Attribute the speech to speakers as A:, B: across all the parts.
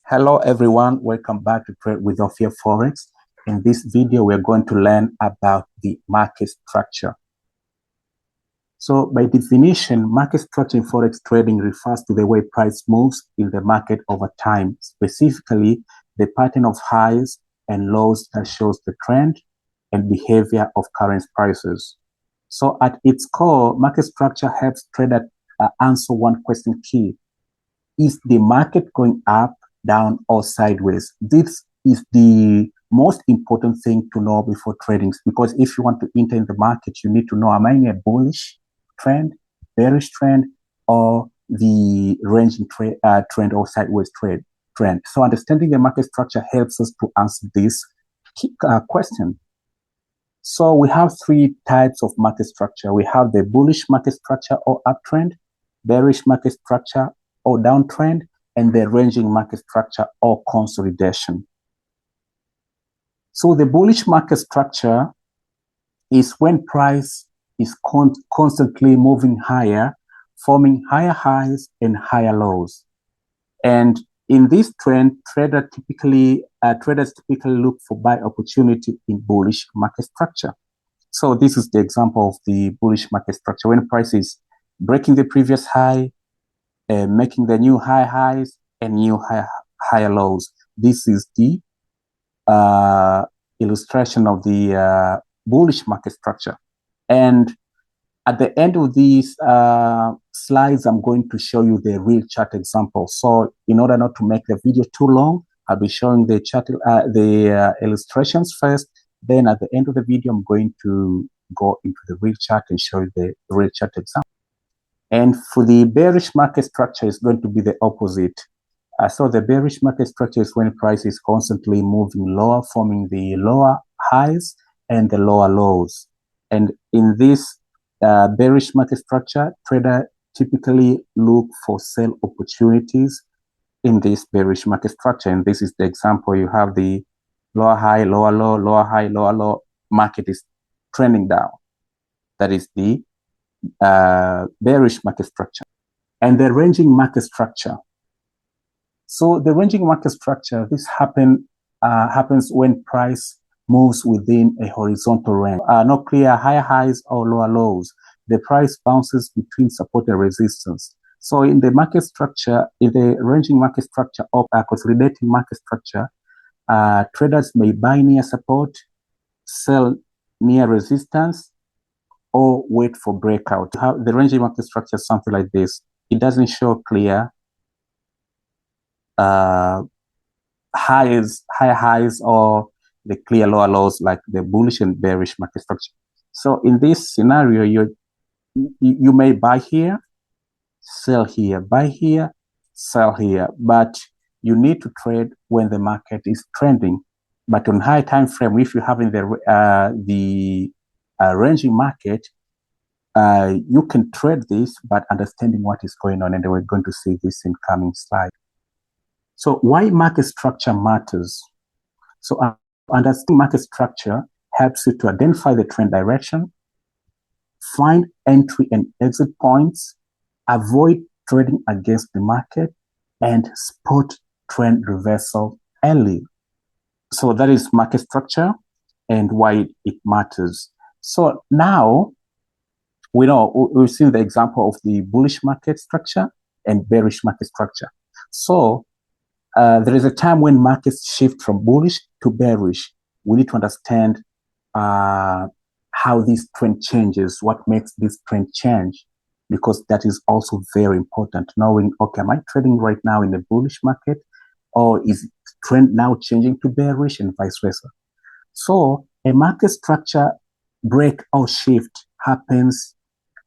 A: Hello everyone, welcome back to Trade with Forex. In this video, we're going to learn about the market structure. So by definition, market structure in Forex trading refers to the way price moves in the market over time, specifically the pattern of highs and lows that shows the trend and behavior of current prices. So at its core, market structure helps traders answer one question key. Is the market going up, down, or sideways? This is the most important thing to know before trading, because if you want to enter in the market, you need to know, am I in a bullish trend, bearish trend, or the ranging trend or sideways trend? So understanding the market structure helps us to answer this question. So we have three types of market structure. We have the bullish market structure or uptrend, bearish market structure or downtrend, and the ranging market structure or consolidation. So the bullish market structure is when price is constantly moving higher, forming higher highs and higher lows. And in this trend, traders typically look for buy opportunity in bullish market structure. So this is the example of the bullish market structure, when price is breaking the previous high, making the new high highs and new higher lows. This is the illustration of the bullish market structure. And at the end of these slides, I'm going to show you the real chart example. So in order not to make the video too long, I'll be showing the chart, illustrations first. Then at the end of the video, I'm going to go into the real chart and show you the real chart example. And for the bearish market structure, it's going to be the opposite. So the bearish market structure is when price is constantly moving lower, forming the lower highs and the lower lows. And in this bearish market structure, traders typically look for sell opportunities in this bearish market structure. And this is the example. You have the lower high, lower low, lower high, lower low. Market is trending down. That is the bearish market structure. And the ranging market structure. So the ranging market structure, this happens when price moves within a horizontal range. No clear higher highs or lower lows. The price bounces between support and resistance. So in the market structure, in the ranging market structure or consolidating market structure, traders may buy near support, sell near resistance, or wait for breakout. The ranging market structure is something like this. It doesn't show clear higher highs or the clear lower lows like the bullish and bearish market structure. So in this scenario, you may buy here, sell here, buy here, sell here, but you need to trade when the market is trending. But on high time frame, if you have in the ranging market, you can trade this, but understanding what is going on, and we're going to see this in coming slide. So why market structure matters? So understanding market structure helps you to identify the trend direction, find entry and exit points, avoid trading against the market, and spot trend reversal early. So that is market structure and why it matters. So now we've seen the example of the bullish market structure and bearish market structure. So there is a time when markets shift from bullish to bearish. We need to understand how this trend changes, what makes this trend change, because that is also very important. Knowing, okay, am I trading right now in the bullish market, or is trend now changing to bearish, and vice versa? So a market structure break or shift happens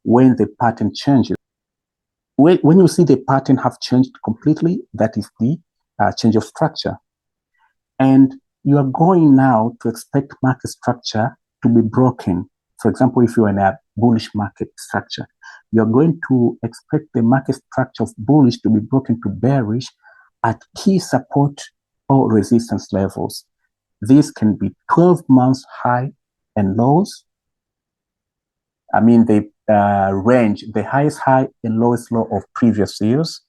A: when the pattern changes. When you see the pattern have changed completely, that is the change of structure. And you are going now to expect market structure to be broken. For example, if you're in a bullish market structure, you're going to expect the market structure of bullish to be broken to bearish at key support or resistance levels. This can be 12 months high and lows. I mean, the range, the highest high and lowest low of previous years,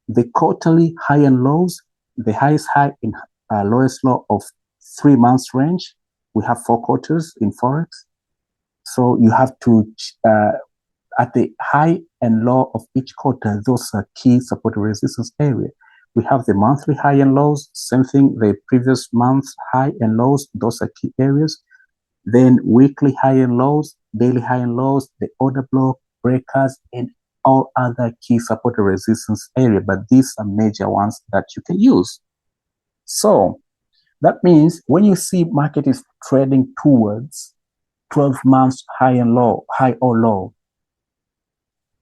A: the quarterly high and lows, the highest high in lowest low of 3 months range. We have 4 quarters in Forex. So you have to, at the high and low of each quarter, those are key support resistance area. We have the monthly high and lows, same thing, the previous month's high and lows, those are key areas. Then weekly high and lows, daily high and lows, the order block, breakers, and all other key support resistance area. But these are major ones that you can use. So that means when you see market is trading towards 12 months high and low, high or low,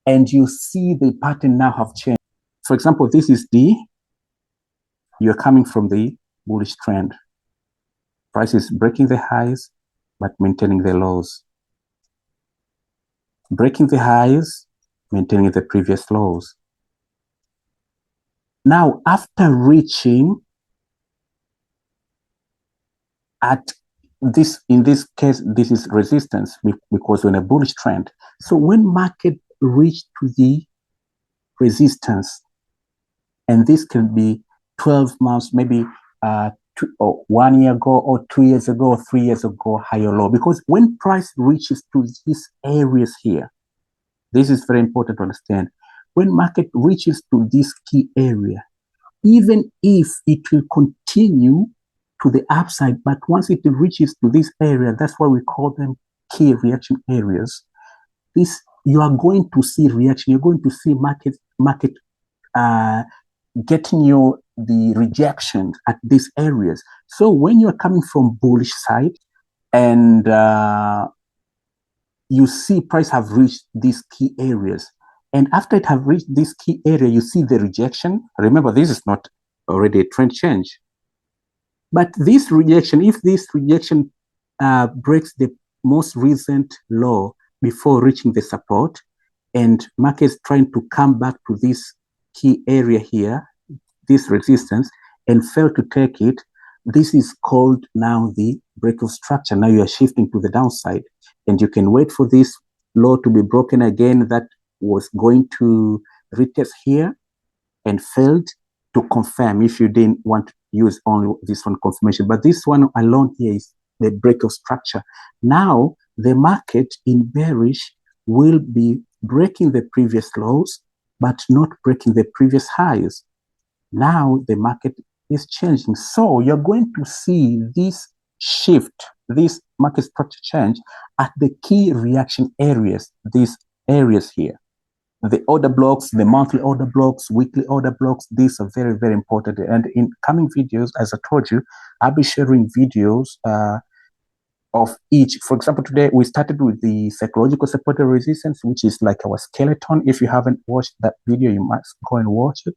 A: and you see the pattern now have changed. For example, this is you're coming from the bullish trend. Price is breaking the highs, but maintaining the lows. Breaking the highs, maintaining the previous lows. Now, after reaching at this, in this case, this is resistance because we're in a bullish trend. So when market reached to the resistance, and this can be 12 months, maybe 1 year ago or 2 years ago or 3 years ago, high or low. Because when price reaches to these areas here, this is very important to understand. When market reaches to this key area, even if it will continue to the upside, but once it reaches to this area, that's why we call them key reaction areas. This, you are going to see reaction. You're going to see market getting you the rejection at these areas. So when you're coming from bullish side and you see price have reached these key areas, and after it have reached this key area, you see the rejection. Remember, this is not already a trend change. But this rejection, if this rejection breaks the most recent low before reaching the support, and markets trying to come back to this key area here, this resistance, and fail to take it, this is called now the break of structure. Now you are shifting to the downside, and you can wait for this low to be broken again. That was going to retest here and failed to confirm if you didn't want to use only this one confirmation. But this one alone here is the break of structure. Now the market in bearish will be breaking the previous lows, but not breaking the previous highs. Now the market is changing. So you're going to see this shift, this market structure change at the key reaction areas, these areas here. The order blocks, the monthly order blocks, weekly order blocks, these are very, very important. And in coming videos, as I told you, I'll be sharing videos of each. For example, today we started with the psychological support resistance, which is like our skeleton. If you haven't watched that video, you must go and watch it.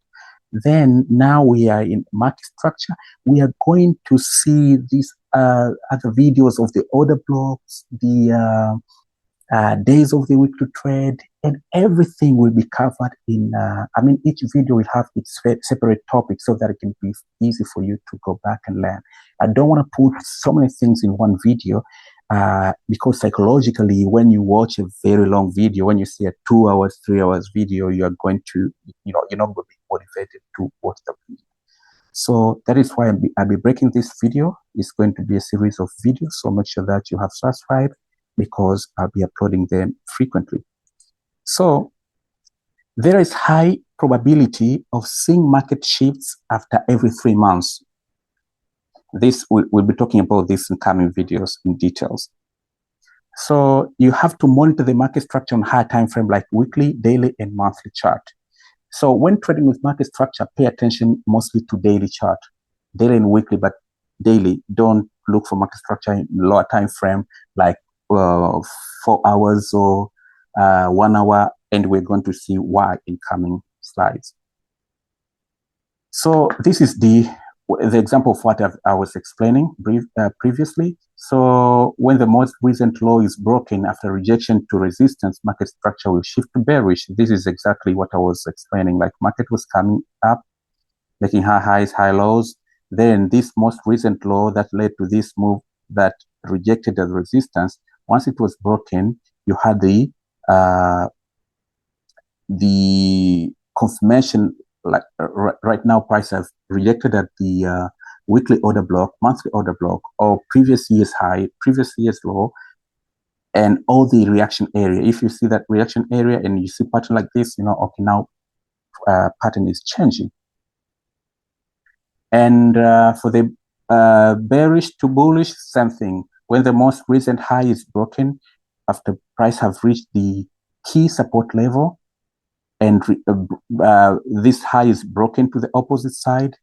A: Then now we are in market structure. We are going to see these other videos of the order blocks, the days of the week to trade, and everything will be covered in, each video will have its separate topic so that it can be easy for you to go back and learn. I don't want to put so many things in one video because psychologically, when you watch a very long video, when you see a 2 hours, 3 hours video, you are going to, you're not going to be motivated to watch the video. So that is why I'll be breaking this video. It's going to be a series of videos, so make sure that you have subscribed, because I'll be uploading them frequently. So there is high probability of seeing market shifts after every 3 months. This we'll be talking about this in coming videos in details. So you have to monitor the market structure on higher time frame like weekly, daily, and monthly chart. So when trading with market structure, pay attention mostly to daily chart, daily and weekly, but daily. Don't look for market structure in lower time frame like 4 hours or 1 hour, and we're going to see why in coming slides. So this is the example of what I was explaining previously. So when the most recent low is broken after rejection to resistance, market structure will shift to bearish. This is exactly what I was explaining. Like market was coming up, making high highs, high lows. Then this most recent low that led to this move that rejected the resistance. Once it was broken, you had the confirmation. Like right now, price has rejected at the weekly order block, monthly order block, or previous year's high, previous year's low, and all the reaction area. If you see that reaction area and you see pattern like this, you know, okay, now pattern is changing. And for the bearish to bullish, same thing. When the most recent high is broken, after price have reached the key support level, and this high is broken to the opposite side,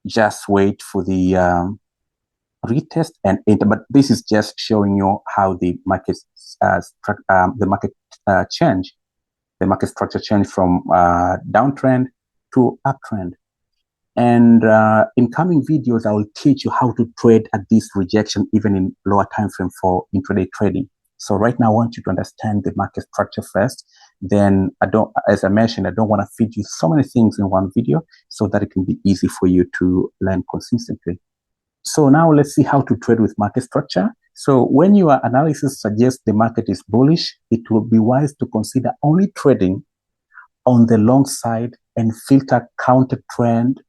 A: just wait for the retest and enter. But this is just showing you how the market change, the market structure change from downtrend to uptrend. And in coming videos, I will teach you how to trade at this rejection, even in lower time frame for intraday trading. So right now, I want you to understand the market structure first. Then as I mentioned, I don't want to feed you so many things in one video, so that it can be easy for you to learn consistently. So now let's see how to trade with market structure. So when your analysis suggests the market is bullish, it will be wise to consider only trading on the long side and filter counter trend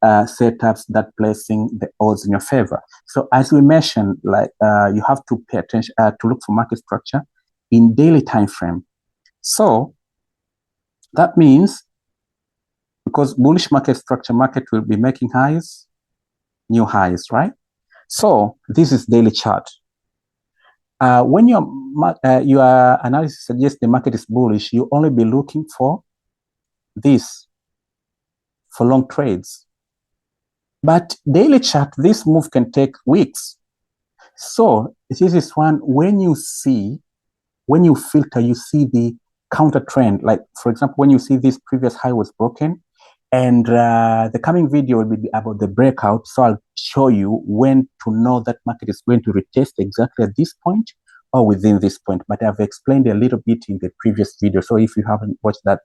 A: setups that placing the odds in your favor. So as we mentioned, like you have to pay attention to look for market structure in daily time frame. So that means, because bullish market structure, market will be making highs, new highs, right? So this is daily chart. When your analysis suggests the market is bullish, you only be looking for this for long trades. But daily chart, this move can take weeks. So this is one, when you filter, you see the counter trend. Like, for example, when you see this previous high was broken, and the coming video will be about the breakout. So I'll show you when to know that market is going to retest exactly at this point or within this point. But I've explained a little bit in the previous video. So if you haven't watched that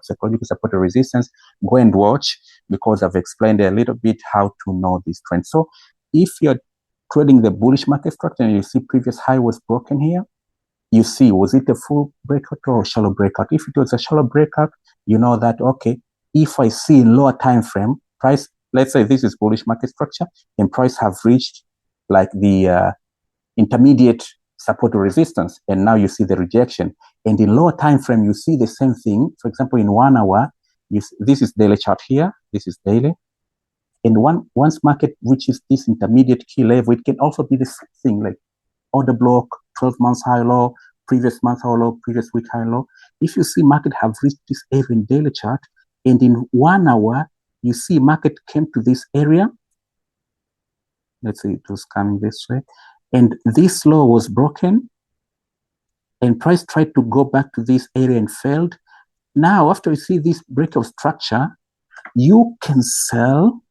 A: psychological support or resistance, go and watch, because I've explained a little bit how to know this trend. So if you're trading the bullish market structure and you see previous high was broken here, you see, was it a full breakout or a shallow breakout? If it was a shallow breakout, you know that, okay, if I see in lower time frame, price, let's say this is bullish market structure, and price have reached like the intermediate support or resistance, and now you see the rejection. And in lower time frame, you see the same thing. For example, in 1 hour, this is daily chart here, this is daily. And once market reaches this intermediate key level, it can also be the same thing, like order block, 12 months high low, previous month high low, previous week high low. If you see market have reached this area in daily chart, and in 1 hour, you see market came to this area. Let's say it was coming this way. And this low was broken. And price tried to go back to this area and failed. Now, after you see this break of structure, you can sell.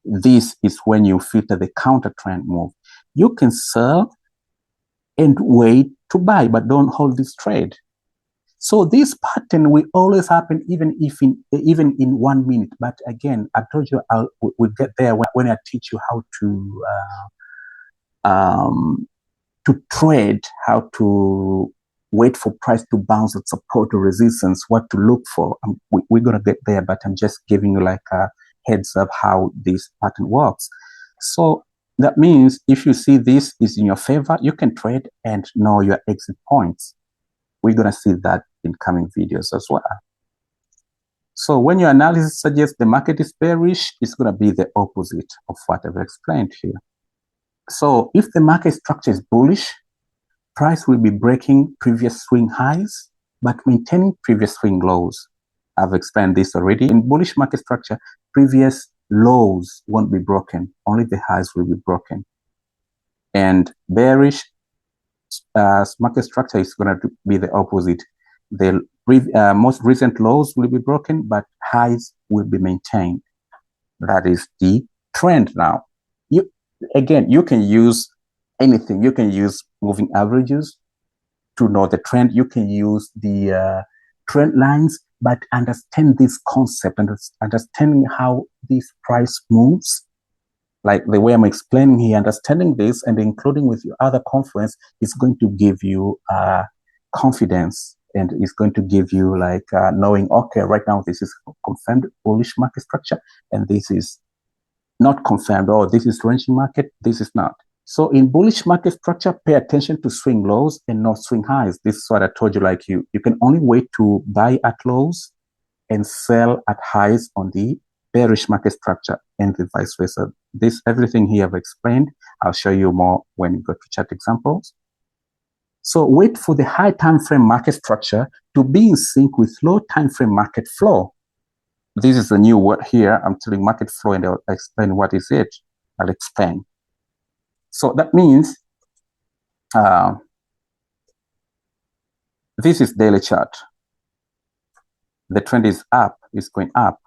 A: This is when you filter the counter trend move. You can sell and wait to buy, but don't hold this trade. So this pattern will always happen, even in 1 minute. But again, I told you we'll get there when I teach you how to trade, how to wait for price to bounce at support or resistance, what to look for. We're gonna get there, but I'm just giving you like a heads up how this pattern works. So that means if you see this is in your favor, you can trade and know your exit points. We're going to see that in coming videos as well. So when your analysis suggests the market is bearish, it's going to be the opposite of what I've explained here. So if the market structure is bullish, price will be breaking previous swing highs, but maintaining previous swing lows. I've explained this already. In bullish market structure, previous lows won't be broken. Only the highs will be broken. And bearish market structure is going to be the opposite. The most recent lows will be broken, but highs will be maintained. That is the trend now. You can use anything. You can use moving averages to know the trend. You can use the trend lines, but understand this concept and understanding how this price moves, like the way I'm explaining here, understanding this and including with your other conference is going to give you confidence and it's going to give you like knowing, okay, right now this is confirmed bullish market structure, and this is not confirmed, or this is ranging market, this is not. So in bullish market structure, pay attention to swing lows and not swing highs. This is what I told you, like you can only wait to buy at lows and sell at highs on the bearish market structure, and the vice versa. This, everything here I've explained. I'll show you more when you go to chart examples. So wait for the high time frame market structure to be in sync with low time frame market flow. This is a new word here. I'm telling market flow, and I'll explain what is it. I'll explain. So that means this is daily chart. The trend is up, is going up.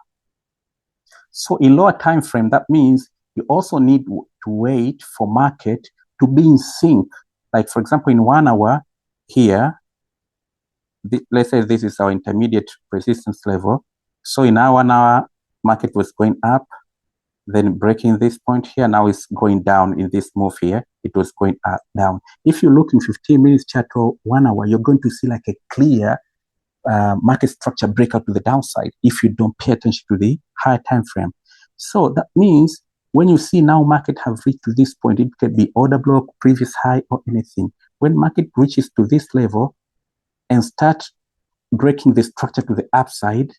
A: So in lower time frame, that means you also need to wait for market to be in sync. Like for example, in 1 hour here, let's say this is our intermediate resistance level. So in our 1 hour, market was going up, then breaking this point here. Now it's going down in this move here. It was going up, down. If you look in 15 minutes chart or 1 hour, you're going to see like a clear market structure breakout to the downside if you don't pay attention to the higher time frame. So that means when you see now market have reached to this point, it can be order block, previous high, or anything. When market reaches to this level and start breaking the structure to the upside,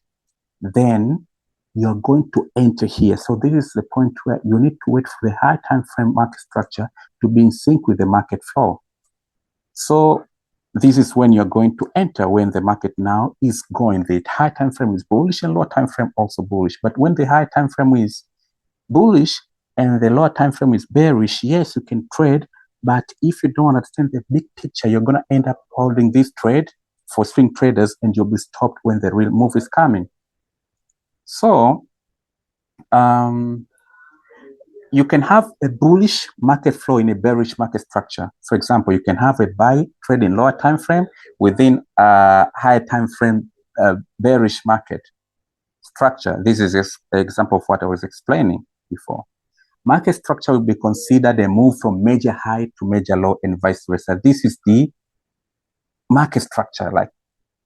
A: then you're going to enter here. So this is the point where you need to wait for the high time frame market structure to be in sync with the market flow. So this is when you're going to enter, when the market now is going. The high time frame is bullish and lower time frame also bullish. But when the high time frame is bullish and the lower time frame is bearish, yes, you can trade. But if you don't understand the big picture, you're going to end up holding this trade for swing traders, and you'll be stopped when the real move is coming. So you can have a bullish market flow in a bearish market structure. For example, you can have a buy trade in lower time frame within a higher time frame bearish market structure. This is an example of what I was explaining before. Market structure will be considered a move from major high to major low and vice versa. This is the market structure, like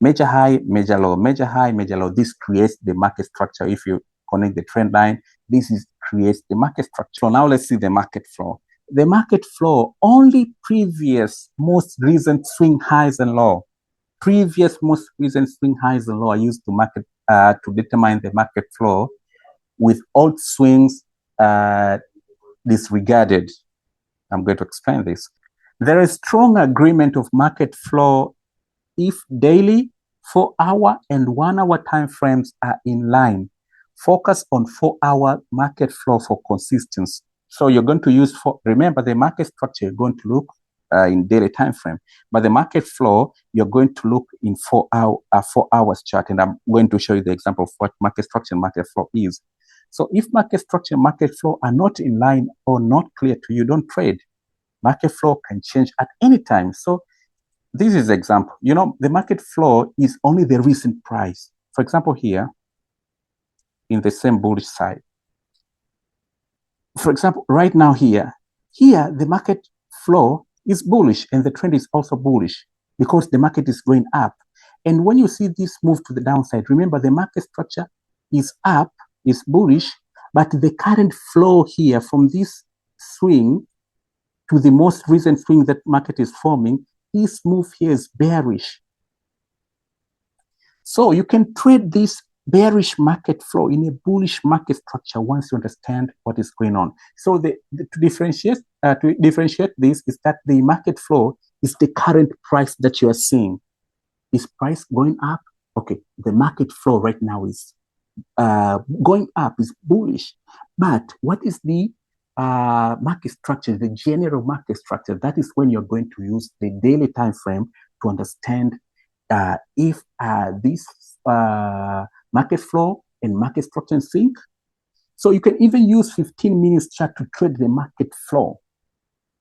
A: major high, major low, major high, major low. This creates the market structure. If you connect the trend line, this creates the market structure. So now let's see the market flow. The market flow, only previous most recent swing highs and low. Previous most recent swing highs and low are used to market to determine the market flow, with old swings disregarded. I'm going to explain this. There is strong agreement of market flow if daily, 4-hour, and 1 hour time frames are in line. Focus on 4-hour market flow for consistency. So you're going to use remember the market structure, you're going to look in daily time frame, but the market flow, you're going to look in 4 hours chart. And I'm going to show you the example of what market structure and market flow is. So if market structure and market flow are not in line or not clear to you, don't trade. Market flow can change at any time. So this is the example. You know, the market flow is only the recent price. For example, here, in the same bullish side. For example, right now here, the market flow is bullish and the trend is also bullish because the market is going up. And when you see this move to the downside, remember the market structure is up, is bullish, but the current flow here from this swing to the most recent swing that market is forming, this move here is bearish. So you can trade this bearish market flow in a bullish market structure once you understand what is going on. So to differentiate this is that the market flow is the current price that you are seeing. Is price going up? Okay, the market flow right now is going up, is bullish. But what is the market structure, the general market structure? That is when you're going to use the daily time frame to understand if this market flow and market structure in sync. So you can even use 15 minutes chart to trade the market flow.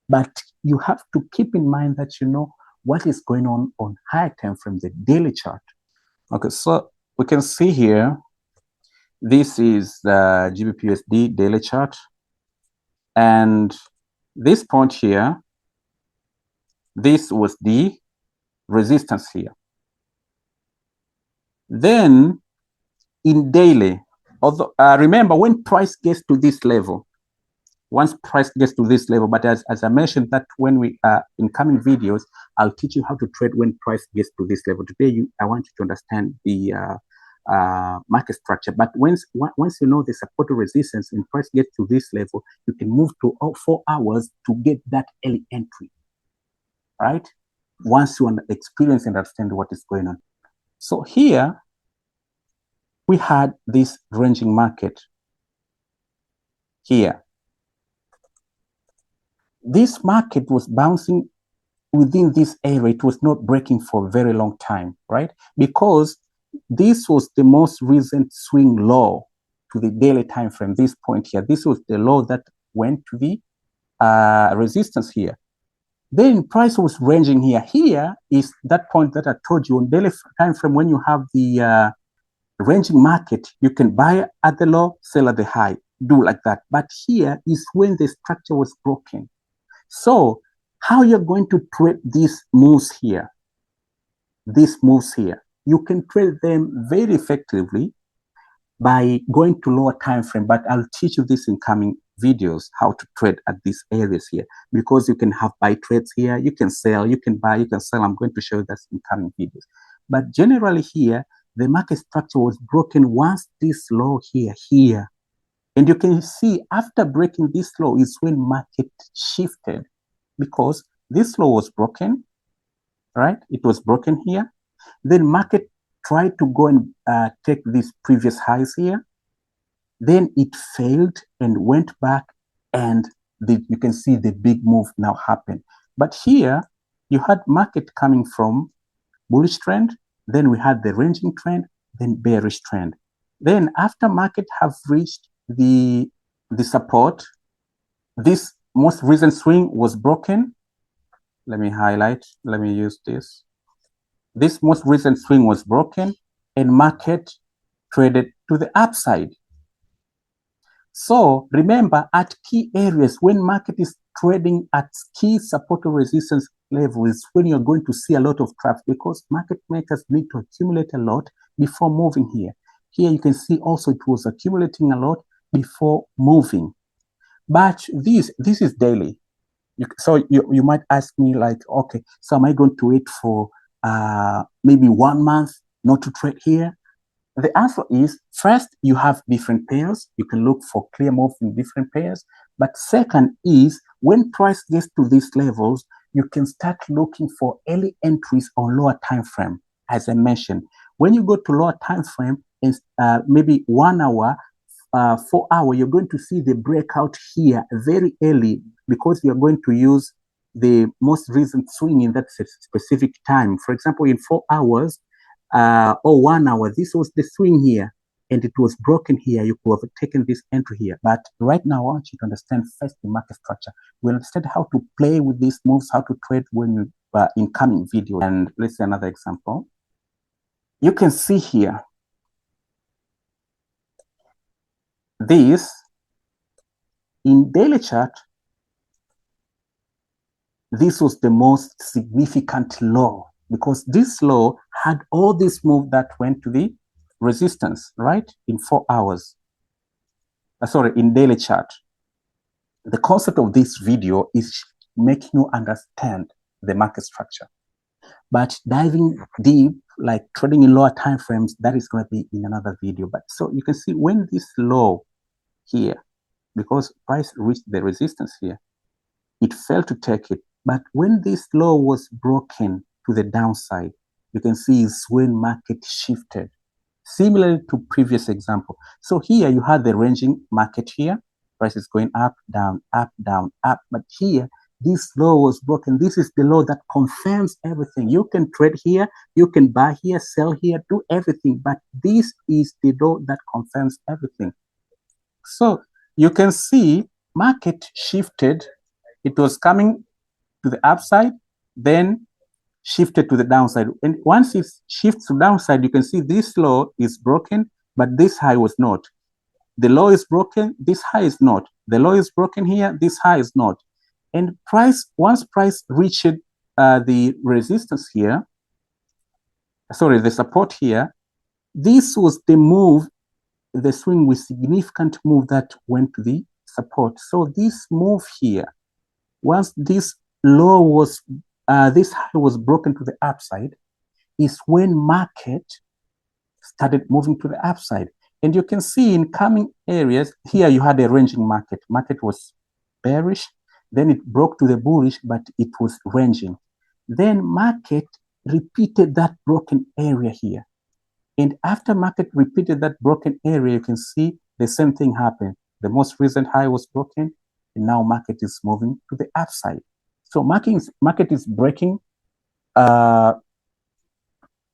A: But you have to keep in mind that you know what is going on higher time frame, the daily chart. Okay, so we can see here, this is the GBPUSD daily chart. And this point here, this was the resistance here. Then in daily, although remember when price gets to this level, once price gets to this level, but as I mentioned that when we in coming videos, I'll teach you how to trade when price gets to this level. Today, I want you to understand the market structure. But once you know the support or resistance and price gets to this level, you can move to 4 hours to get that early entry, right? Once you experience and understand what is going on. So here, we had this ranging market here. This market was bouncing within this area. It was not breaking for a very long time, right? Because this was the most recent swing low to the daily time frame, this point here. This was the low that went to the resistance here. Then price was ranging here. Here is that point that I told you on daily time frame. When you have the ranging market, you can buy at the low, sell at the high, do like that. But here is when the structure was broken. So how you're going to trade these moves here, you can trade them very effectively by going to lower time frame. But I'll teach you this in coming videos, how to trade at these areas here, because you can have buy trades here, you can sell, you can buy, you can sell. I'm going to show you that in coming videos. But generally here, the market structure was broken once this low here. And you can see after breaking this low is when market shifted, because this low was broken, right? It was broken here. Then market tried to go and take these previous highs here. Then it failed and went back, and you can see the big move now happen. But here you had market coming from bullish trend, then we had the ranging trend, then bearish trend. Then after market have reached the support, this most recent swing was broken. Let me highlight, let me use this. This most recent swing was broken and market traded to the upside. So remember, at key areas, when market is trading at key support or resistance levels, when you're going to see a lot of traps, because market makers need to accumulate a lot before moving here. Here you can see also it was accumulating a lot before moving. But this is daily. So you might ask me like, okay, so am I going to wait for maybe 1 month not to trade here? The answer is, first, you have different pairs. You can look for clear moves in different pairs. But second is, when price gets to these levels, you can start looking for early entries on lower time frame. As I mentioned, when you go to lower time frame, maybe 1 hour, 4 hour, you're going to see the breakout here very early, because you're going to use the most recent swing in that specific time. For example, in 4 hours, or 1 hour, this was the swing here, and it was broken here. You could have taken this entry here. But right now, I want you to understand first the market structure. We'll understand how to play with these moves, how to trade when you in coming video. And let's see another example. You can see here, this in daily chart, this was the most significant low, because this low had all this move that went to the resistance, right? In 4 hours. Sorry, in daily chart. The concept of this video is making you understand the market structure. But diving deep, like trading in lower time frames, that is going to be in another video. But so you can see when this low here, because price reached the resistance here, it failed to take it. But when this low was broken to the downside, you can see is when market shifted, similar to previous example. So here you had the ranging market here, price is going up, down, up, down, up. But here, this low was broken. This is the low that confirms everything. You can trade here, you can buy here, sell here, do everything. But this is the low that confirms everything. So you can see market shifted. It was coming to the upside, then shifted to the downside. And once it shifts to downside, you can see this low is broken, but this high was not. The low is broken, this high is not. The low is broken here, this high is not. And once price reached the resistance here, sorry, the support here, This was the move, the swing with significant move that went to the support. So this move here, once this low was, this high was broken to the upside, is when market started moving to the upside. And you can see in coming areas, here you had a ranging market. Market was bearish, then it broke to the bullish, but it was ranging. Then market repeated that broken area here. And after market repeated that broken area, you can see the same thing happened. The most recent high was broken, and now market is moving to the upside. So market is breaking, and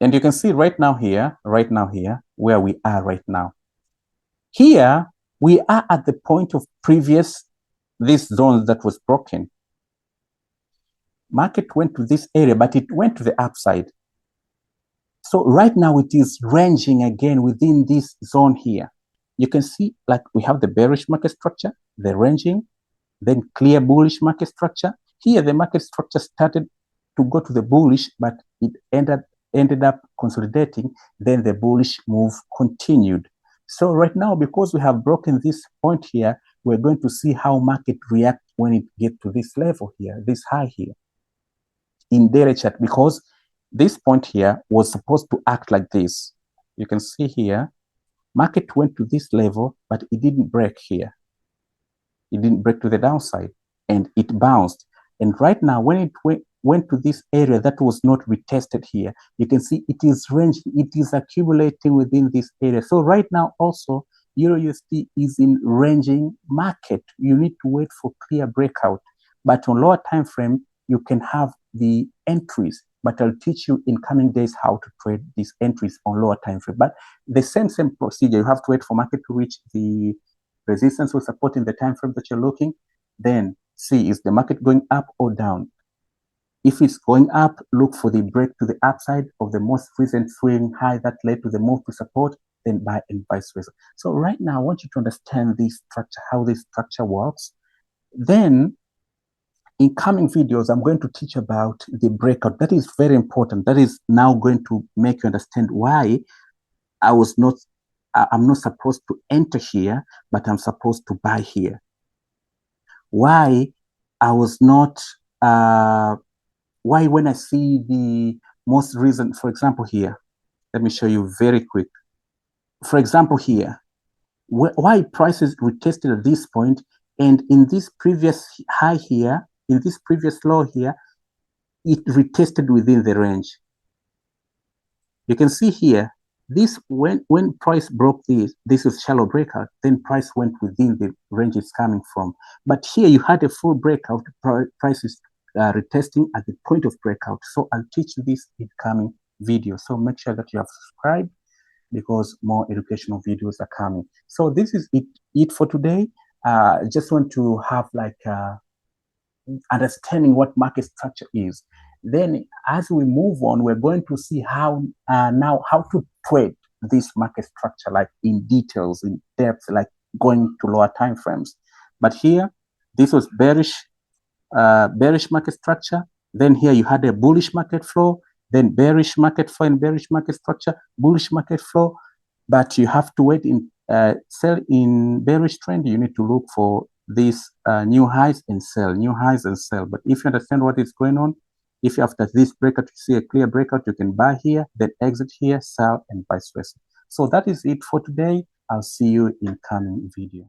A: you can see right now here, where we are right now. Here, we are at the point of this zone that was broken. Market went to this area, but it went to the upside. So right now it is ranging again within this zone here. You can see like we have the bearish market structure, the ranging, then clear bullish market structure. Here the market structure started to go to the bullish, but it ended up consolidating. Then the bullish move continued. So right now, because we have broken this point here, we're going to see how market reacts when it gets to this level here, this high here in daily chart, because this point here was supposed to act like this. You can see here, market went to this level, but it didn't break here. It didn't break to the downside, and it bounced. And right now, when it went to this area that was not retested here, you can see it is ranging, it is accumulating within this area. So right now also, EURUSD is in ranging market. You need to wait for clear breakout. But on lower time frame, you can have the entries. But I'll teach you in coming days how to trade these entries on lower time frame. But the same procedure, you have to wait for market to reach the resistance or support in the time frame that you're looking. Then see, is the market going up or down? If it's going up, look for the break to the upside of the most recent swing high that led to the move to support, then buy and vice versa. So right now, I want you to understand this structure, how this structure works. Then in coming videos, I'm going to teach about the breakout. That is very important. That is now going to make you understand why I'm not supposed to enter here, but I'm supposed to buy here. Why I was not, why when I see the most recent, for example here, let me show you very quick. For example here, why prices retested at this point, and in this previous high here, in this previous low here, it retested within the range. You can see here, this when price broke this is shallow breakout, then price went within the range it's coming from. But here you had a full breakout, price is retesting at the point of breakout. So I'll teach you this in coming video. So make sure that you have subscribed, because more educational videos are coming. So this is it for today. Just want to have like understanding what market structure is. Then as we move on, we're going to see how to trade this market structure, like in details, in depth, like going to lower time frames. But here, this was bearish market structure. Then here you had a bullish market flow, then bearish market flow and bearish market structure, bullish market flow. But you have to wait in sell in bearish trend. You need to look for these new highs and sell, new highs and sell. But if you understand what is going on, if after this breakout you see a clear breakout, you can buy here, then exit here, sell, and vice versa. So that is it for today. I'll see you in coming video.